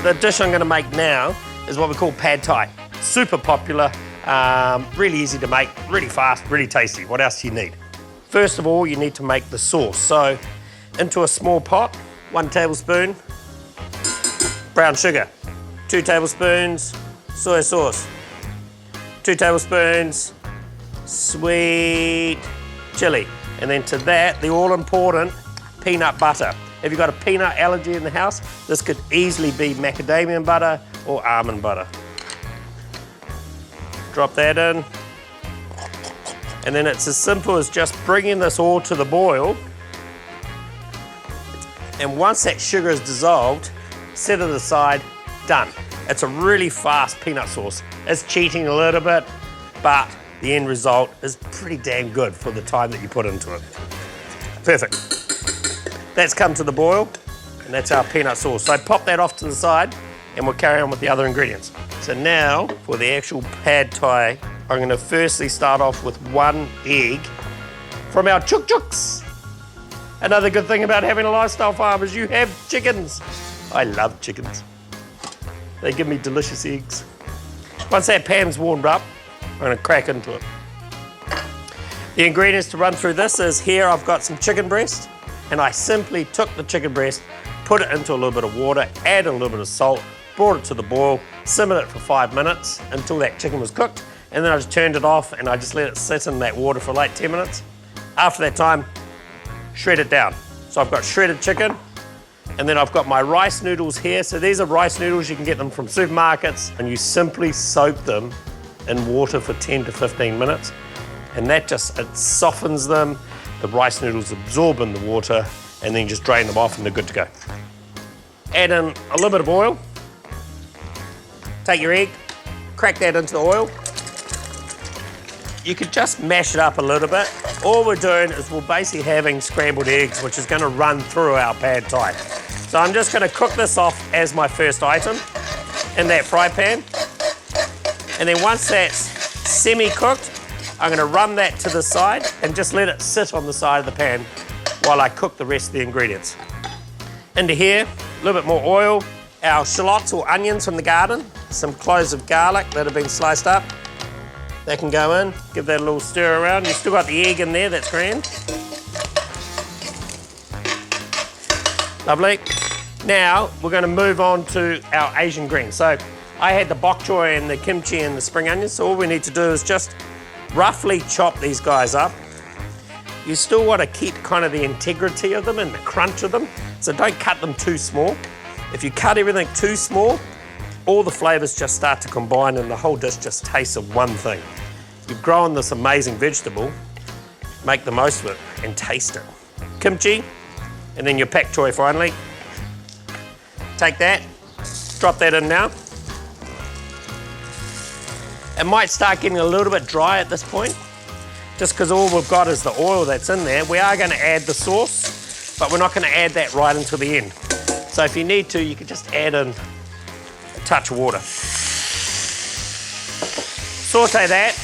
The dish I'm gonna make now is what we call pad thai. Super popular, really easy to make, really fast, really tasty. What else do you need? First of all, you need to make the sauce. So into a small pot, 1 tablespoon brown sugar, 2 tablespoons soy sauce, 2 tablespoons sweet chili, and then to that, the all-important peanut butter. If you've got a peanut allergy in the house, this could easily be macadamia butter or almond butter. Drop that in. And then it's as simple as just bringing this all to the boil. And once that sugar is dissolved, set it aside, done. It's a really fast peanut sauce. It's cheating a little bit, but the end result is pretty damn good for the time that you put into it. Perfect. That's come to the boil, and that's our peanut sauce. So pop that off to the side, and we'll carry on with the other ingredients. So now, for the actual pad thai, I'm gonna firstly start off with 1 egg from our chuk chuks. Another good thing about having a lifestyle farm is you have chickens. I love chickens. They give me delicious eggs. Once that pan's warmed up, I'm gonna crack into it. The ingredients to run through this is here I've got some chicken breast, and I simply took the chicken breast, put it into a little bit of water, add a little bit of salt, brought it to the boil, simmered it for 5 minutes until that chicken was cooked, and then I just turned it off and I just let it sit in that water for like 10 minutes. After that time, shred it down. So I've got shredded chicken, and then I've got my rice noodles here. So these are rice noodles, you can get them from supermarkets, and you simply soak them in water for 10 to 15 minutes. And that just, it softens them, the rice noodles absorb in the water, and then you just drain them off and they're good to go. Add in a little bit of oil. Take your egg, crack that into the oil. You could just mash it up a little bit. All we're doing is we're basically having scrambled eggs, which is gonna run through our pad thai. So I'm just gonna cook this off as my first item in that fry pan. And then once that's semi-cooked, I'm gonna run that to the side and just let it sit on the side of the pan while I cook the rest of the ingredients. Into here, a little bit more oil, our shallots or onions from the garden, some cloves of garlic that have been sliced up. That can go in, give that a little stir around. You've still got the egg in there, that's grand. Lovely. Now, we're gonna move on to our Asian greens. So, I had the Pak Choy and the kimchi and the spring onions, so all we need to do is just roughly chop these guys up. You still want to keep kind of the integrity of them and the crunch of them, so don't cut them too small. If you cut everything too small, all the flavors just start to combine and the whole dish just tastes of one thing. You've grown this amazing vegetable, make the most of it and taste it. Kimchi, and then your Pak Choy finally. Take that, drop that in now. It might start getting a little bit dry at this point, just because all we've got is the oil that's in there. We are going to add the sauce, but we're not going to add that right until the end. So if you need to, you can just add in a touch of water. Saute that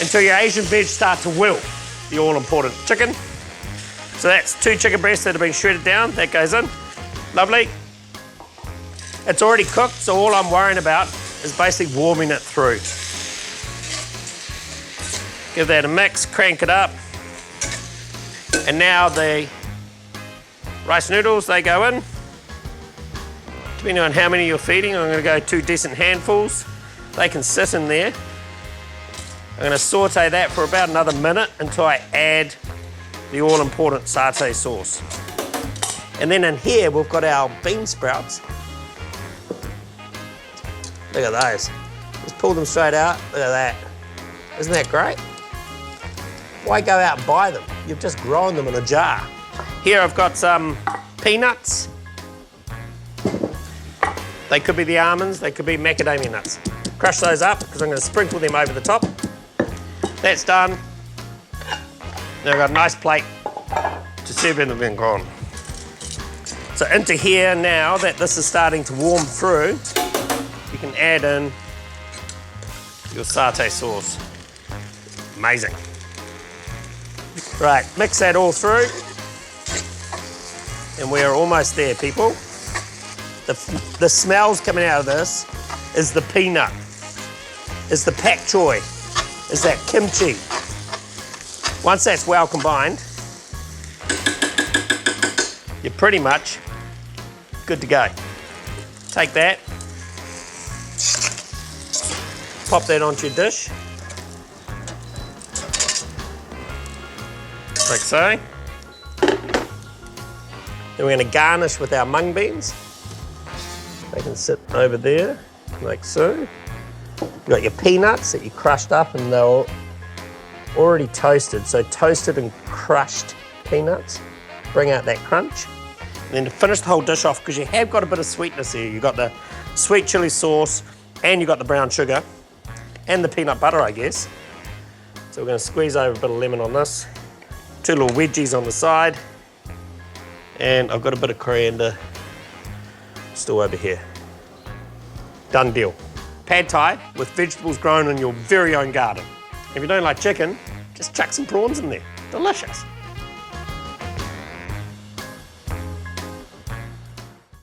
until your Asian veg start to wilt, the all-important chicken. So that's 2 chicken breasts that have been shredded down. That goes in. Lovely. It's already cooked, so all I'm worrying about is basically warming it through. Give that a mix, crank it up. And now the rice noodles, they go in. Depending on how many you're feeding, I'm gonna go 2 decent handfuls. They can sit in there. I'm gonna saute that for about another minute until I add the all-important satay sauce. And then in here, we've got our bean sprouts. Look at those. Just pull them straight out. Look at that. Isn't that great? Why go out and buy them? You've just grown them in a jar. Here I've got some peanuts. They could be the almonds, they could be macadamia nuts. Crush those up because I'm going to sprinkle them over the top. That's done. Now I've got a nice plate to serve in the vinegar. So into here now that this is starting to warm through, you can add in your satay sauce. Amazing. Right, mix that all through. And we're almost there, people. The smells coming out of this is the peanut, is the Pak Choy, is that kimchi. Once that's well combined, you're pretty much good to go. Take that, pop that onto your dish, like so. Then we're going to garnish with our mung beans. They can sit over there, like so. You've got your peanuts that you crushed up and they're already toasted. So toasted and crushed peanuts. Bring out that crunch. And then to finish the whole dish off, because you have got a bit of sweetness here. You've got the sweet chili sauce and you've got the brown sugar and the peanut butter, I guess. So we're going to squeeze over a bit of lemon on this. 2 little wedgies on the side. And I've got a bit of coriander still over here. Done deal. Pad Thai with vegetables grown in your very own garden. If you don't like chicken, just chuck some prawns in there. Delicious.